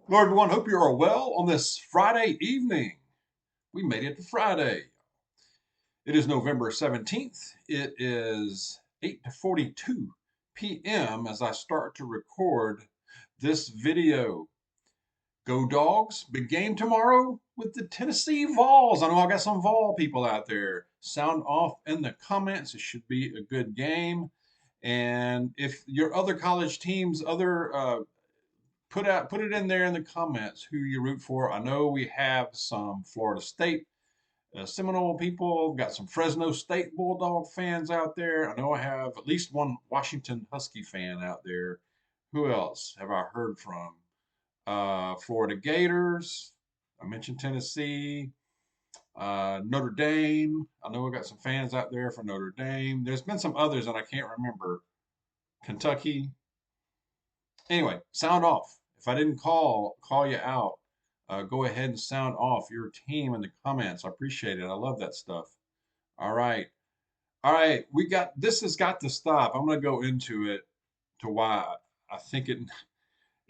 Hello, everyone. Hope you are well on this Friday evening. We made it to Friday. It is November 17th. It is 8:42 p.m. as I start to record this video. Go Dogs. Big game tomorrow with the Tennessee Vols. I know I got some Vol people out there. Sound off in the comments. It should be a good game. And if your other college teams, other put it in there in the comments who you root for. I know we have some Florida State Seminole people, got some Fresno State Bulldog fans out there. I know I have at least one Washington Husky fan out there. Who else have I heard from? Florida Gators. I mentioned Tennessee. Notre Dame. I know we got some fans out there for Notre Dame. There's been some others that I can't remember. Kentucky. Anyway, sound off. If I didn't call you out, go ahead and sound off your team in the comments. I appreciate it. I love that stuff. All right. All right. We got this has got to stop. I'm going to go into it to why I think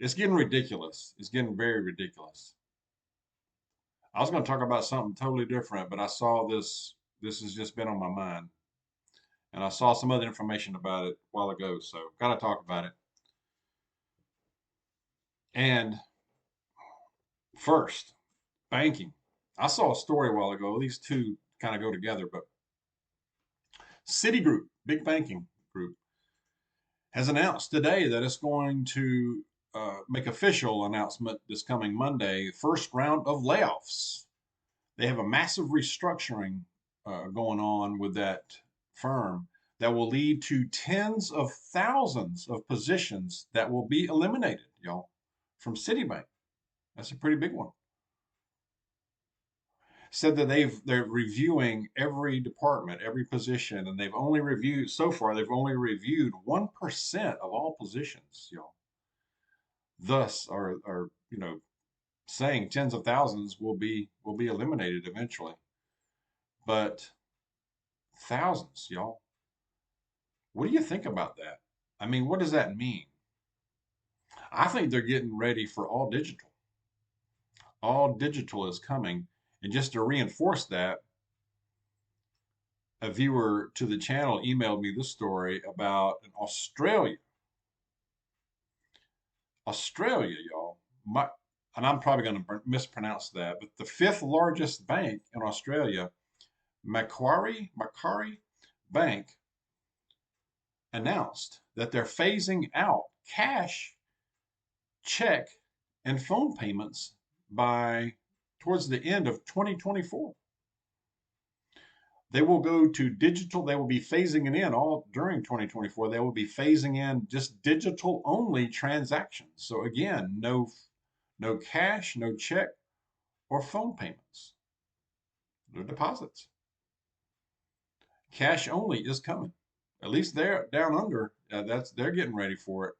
it's getting ridiculous. It's getting very ridiculous. I was going to talk about something totally different, but I saw this. This has just been on my mind, and I saw some other information about it a while ago. So got to talk about it. And first, banking. I saw a story a while ago. These two kind of go together, but Citigroup, big banking group, has announced today that it's going to make official announcement this coming Monday, first round of layoffs. They have a massive restructuring going on with that firm that will lead to tens of thousands of positions that will be eliminated, y'all, from Citibank. That's a pretty big one. Said that they're reviewing every department, every position, and they've only reviewed so far. They've only reviewed 1% of all positions, y'all. Thus, are saying tens of thousands will be eliminated eventually, but thousands, y'all. What do you think about that? I mean, what does that mean? I think they're getting ready for all digital. All digital is coming, and just to reinforce that, a viewer to the channel emailed me this story about in Australia. Australia, y'all. And I'm probably going to mispronounce that, but the fifth largest bank in Australia, Macquarie Bank, announced that they're phasing out cash, check, and phone payments by towards the end of 2024. They will go to digital. They will be phasing it in all during 2024. They will be phasing in just digital only transactions. So again, no cash, no check or phone payments. No deposits. Cash only is coming. At least they're down under. They're getting ready for it,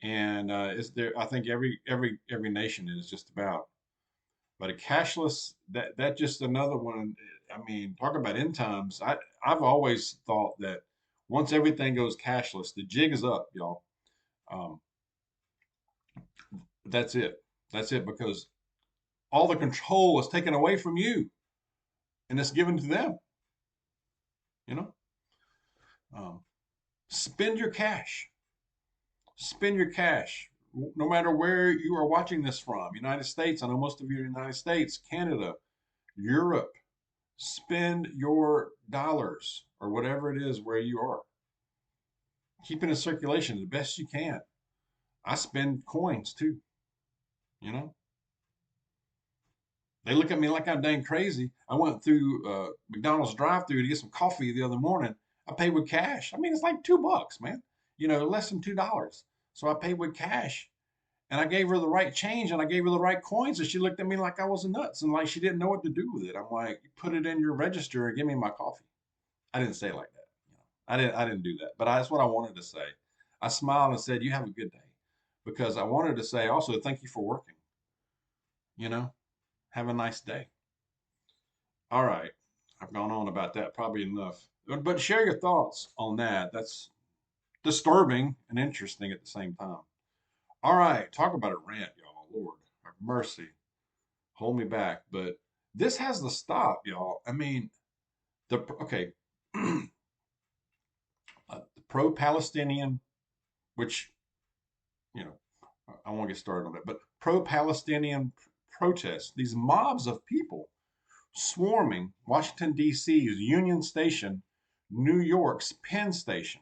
and it's there. I think every nation is just about. But a cashless that just another one. I mean, talk about end times. I've always thought that once everything goes cashless, the jig is up, y'all. Um, that's it. That's it because all the control is taken away from you and it's given to them. You know, um, spend your cash. Spend your cash. No matter where you are watching this from, United States. I know most of you are in the United States, Canada, Europe. Spend your dollars or whatever it is where you are. Keep it in circulation the best you can. I spend coins too, you know. They look at me like I'm dang crazy. I went through McDonald's drive-through to get some coffee the other morning. I paid with cash. I mean, it's like $2, man. Less than $2. So I paid with cash, and I gave her the right change, and I gave her the right coins, and she looked at me like I was nuts, and like she didn't know what to do with it. I'm like, put it in your register and give me my coffee. I didn't say it like that. I didn't do that, but that's what I wanted to say. I smiled and said, "You have a good day," because I wanted to say also, thank you for working. You know, have a nice day. All right, I've gone on about that probably enough. But share your thoughts on that. That's disturbing and interesting at the same time. All right, talk about a rant, y'all. Lord, have mercy, hold me back. But this has to stop, y'all. I mean, okay, the pro-Palestinian, which you know, I won't get started on that, but pro-Palestinian protests, these mobs of people swarming Washington, D.C.'s Union Station, New York's Penn Station,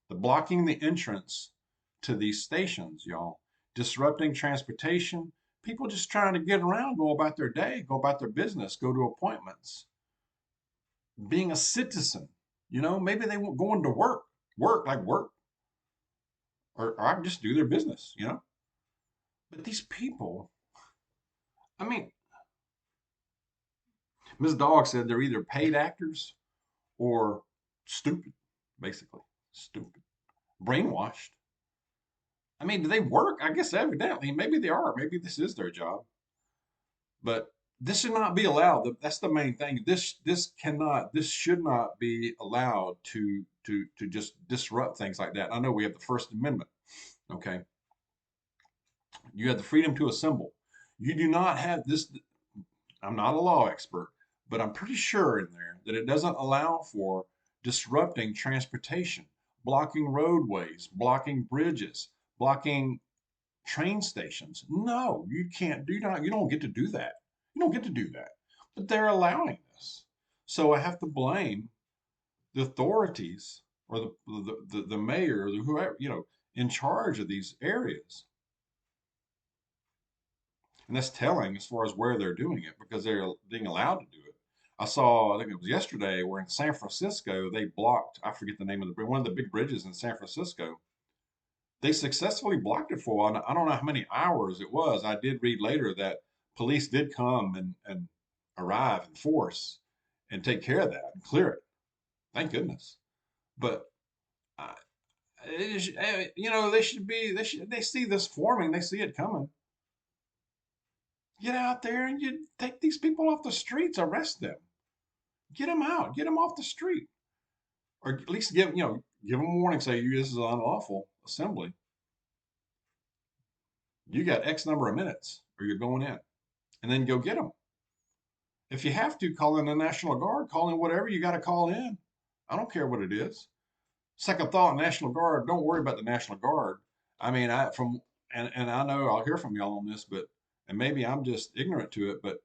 the blocking the entrance to these stations, y'all, disrupting transportation, people just trying to get around, go about their day, go about their business, go to appointments, being a citizen. Maybe they won't go into work, or just do their business. But these people, I mean, Ms. Dawg said they're either paid actors or stupid, basically. Stupid. Brainwashed. I mean, do they work? I guess evidently. Maybe they are. Maybe this is their job. But this should not be allowed. That's the main thing. This should not be allowed to just disrupt things like that. I know we have the First Amendment. Okay. You have the freedom to assemble. You do not have this. I'm not a law expert, but I'm pretty sure in there that it doesn't allow for disrupting transportation, blocking roadways, blocking bridges, blocking train stations. No, you can't do that. You don't get to do that. You don't get to do that. But they're allowing this. So I have to blame the authorities or the mayor or whoever, in charge of these areas. And that's telling as far as where they're doing it because they're being allowed to do it. I think it was yesterday, where in San Francisco, they blocked, I forget the name of one of the big bridges in San Francisco. They successfully blocked it for a while. I don't know how many hours it was. I did read later that police did come and arrive in force and take care of that and clear it. Thank goodness. But uh, they see this forming, they see it coming. Get out there and you take these people off the streets, arrest them, get them out, get them off the street, or at least give them a warning. Say, this is an unlawful assembly. You got X number of minutes, or you're going in, and then go get them. If you have to, call in the National Guard, call in whatever you got to call in. I don't care what it is. Second thought, National Guard. Don't worry about the National Guard. I mean, and I know I'll hear from y'all on this, and maybe I'm just ignorant to it, but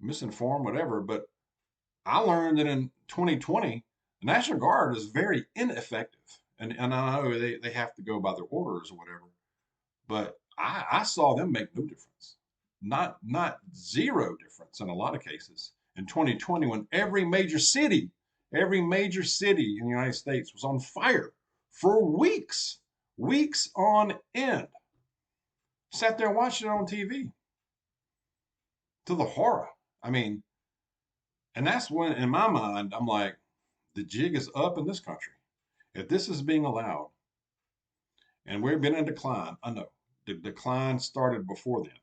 misinformed, whatever. But I learned that in 2020, the National Guard is very ineffective. And I know they have to go by their orders or whatever, but I saw them make no difference. Not zero difference in a lot of cases. In 2020, when every major city in the United States was on fire for weeks on end. Sat there watching it on TV to the horror. I mean, and that's when, in my mind, I'm like, the jig is up in this country. If this is being allowed, and we've been in decline, I know the decline started before then.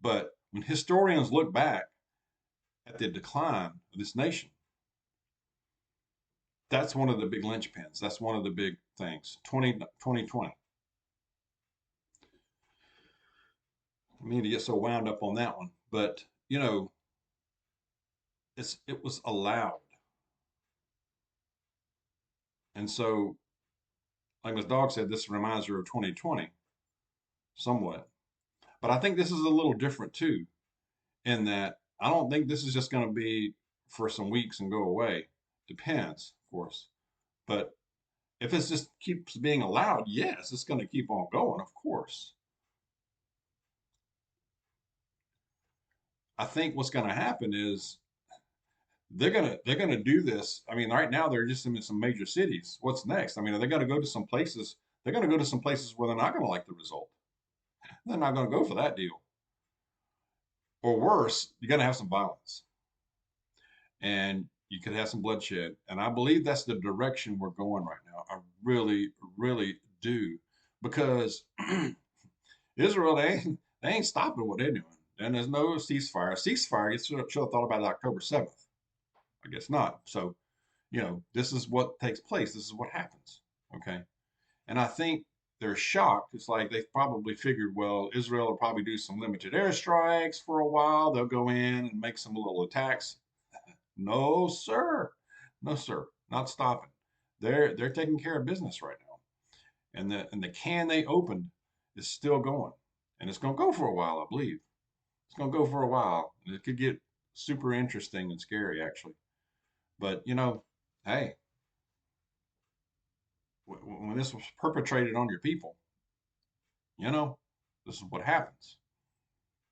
But when historians look back at the decline of this nation, that's one of the big linchpins. That's one of the big things. 2020. I mean to get so wound up on that one, but it was allowed, and so, like Ms. Dawg said, this reminds her of 2020 somewhat. But I think this is a little different too, in that I don't think this is just going to be for some weeks and go away. Depends, of course. But if it just keeps being allowed, yes, it's going to keep on going, of course. I think what's going to happen is they're gonna do this. I mean, right now they're just in some major cities. What's next? I mean, are they going to go to some places? They're going to go to some places where they're not going to like the result. They're not going to go for that deal. Or worse, you're going to have some violence, and you could have some bloodshed. And I believe that's the direction we're going right now. I really, really do, because Israel, they ain't stopping what they're doing. And there's no ceasefire. A ceasefire, you should have thought about October 7th. I guess not. So, this is what takes place. This is what happens. Okay. And I think they're shocked. It's like they probably figured, well, Israel will probably do some limited airstrikes for a while. They'll go in and make some little attacks. No, sir. No, sir. Not stopping. They're taking care of business right now. And the can they opened is still going. And it's gonna go for a while, I believe. It's gonna go for a while. And it could get super interesting and scary actually. But hey, when this was perpetrated on your people, you know, this is what happens.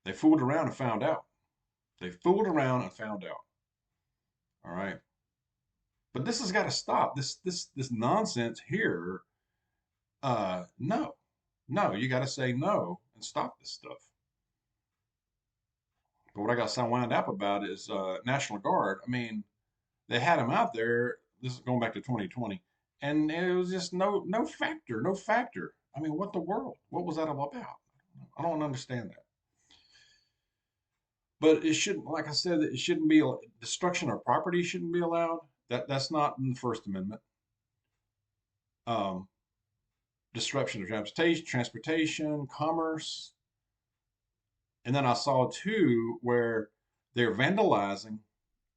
They fooled around and found out. They fooled around and found out. All right. But this has got to stop. This nonsense here. No, no. You got to say no and stop this stuff. But what I got so wound up about is National Guard. I mean, they had them out there. This is going back to 2020, and it was just no factor, no factor. I mean, what the world? What was that all about? I don't understand that. But it shouldn't, like I said, it shouldn't be destruction of property shouldn't be allowed. That's not in the First Amendment. Um, Disruption of transportation, commerce, and then I saw too where they're vandalizing.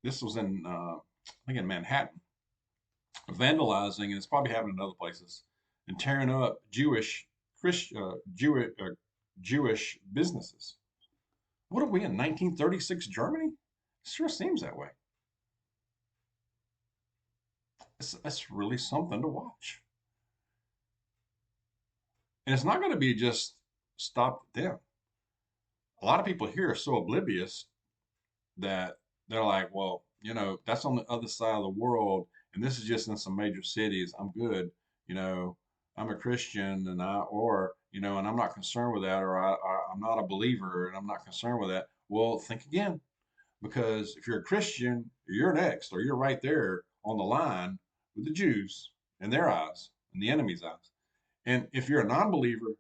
This was in, I think in Manhattan, vandalizing, and it's probably happening in other places, and tearing up Jewish businesses. What are we in 1936 Germany? It sure seems that way. It's really something to watch. And it's not going to be just stopped at them. A lot of people here are so oblivious that they're like, well, that's on the other side of the world, and this is just in some major cities. I'm good. You know, I'm a Christian, and I'm not concerned with that, or I'm not a believer, and I'm not concerned with that. Well, think again, because if you're a Christian, you're next, or you're right there on the line with the Jews in their eyes, in the enemy's eyes. And if you're a non-believer,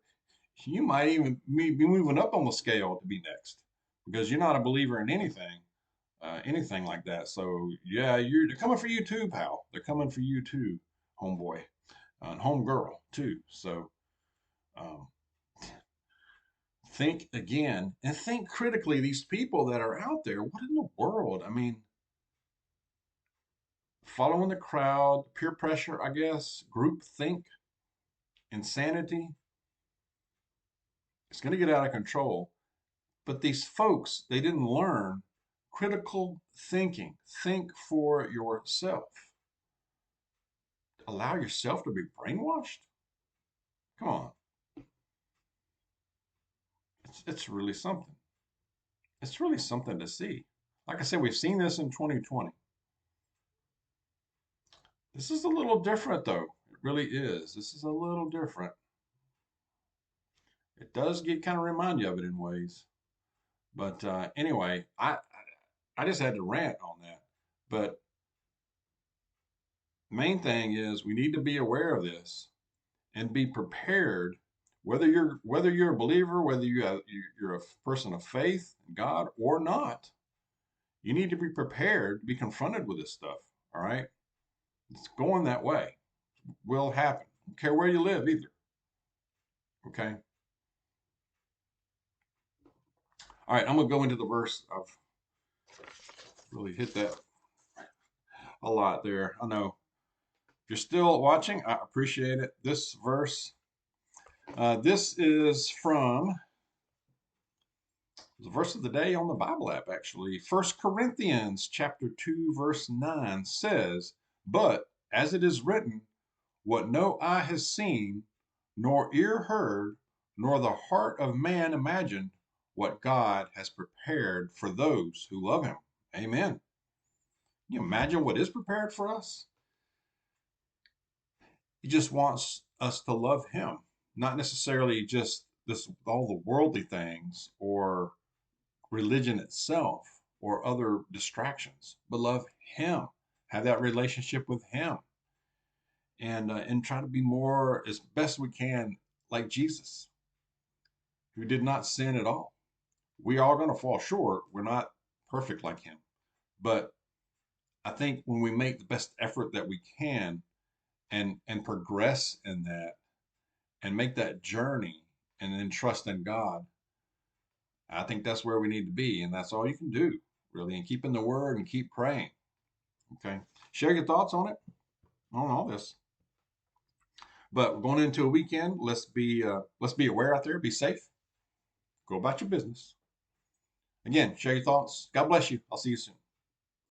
you might even be moving up on the scale to be next because you're not a believer in anything like that. So yeah, they're coming for you too, pal. They're coming for you too, homeboy, and homegirl too. So um, think again and think critically. These people that are out there, what in the world? I mean, following the crowd, peer pressure, I guess, group think, insanity. It's going to get out of control. But these folks, they didn't learn critical thinking. Think for yourself. Allow yourself to be brainwashed? Come on. It's really something. It's really something to see. Like I said, we've seen this in 2020. This is a little different, though. It really is. This is a little different. It does kind of remind you of it in ways. But anyway, I just had to rant on that. But main thing is we need to be aware of this and be prepared. Whether you're a believer, whether you're a person of faith in God or not, you need to be prepared to be confronted with this stuff. All right, it's going that way. Will happen. Don't care where you live either. Okay. All right, I'm gonna go into the verse. I've really hit that a lot there. I know. If you're still watching, I appreciate it. This verse, this is from the verse of the day on the Bible app, actually. 1 Corinthians chapter 2, verse 9 says, but as it is written, what no eye has seen, nor ear heard, nor the heart of man imagined, what God has prepared for those who love him. Amen. Can you imagine what is prepared for us? He just wants us to love him, not necessarily just all the worldly things or religion itself or other distractions, but love him, have that relationship with him, and try to be more as best we can like Jesus, who did not sin at all. We are going to fall short. We're not perfect like him, but I think when we make the best effort that we can and progress in that and make that journey and then trust in God. I think that's where we need to be, and that's all you can do, really, and keep in the Word and keep praying. Okay, share your thoughts on it, on all this. But going into a weekend, let's be aware out there, be safe, go about your business. Again, share your thoughts. God bless you. I'll see you soon.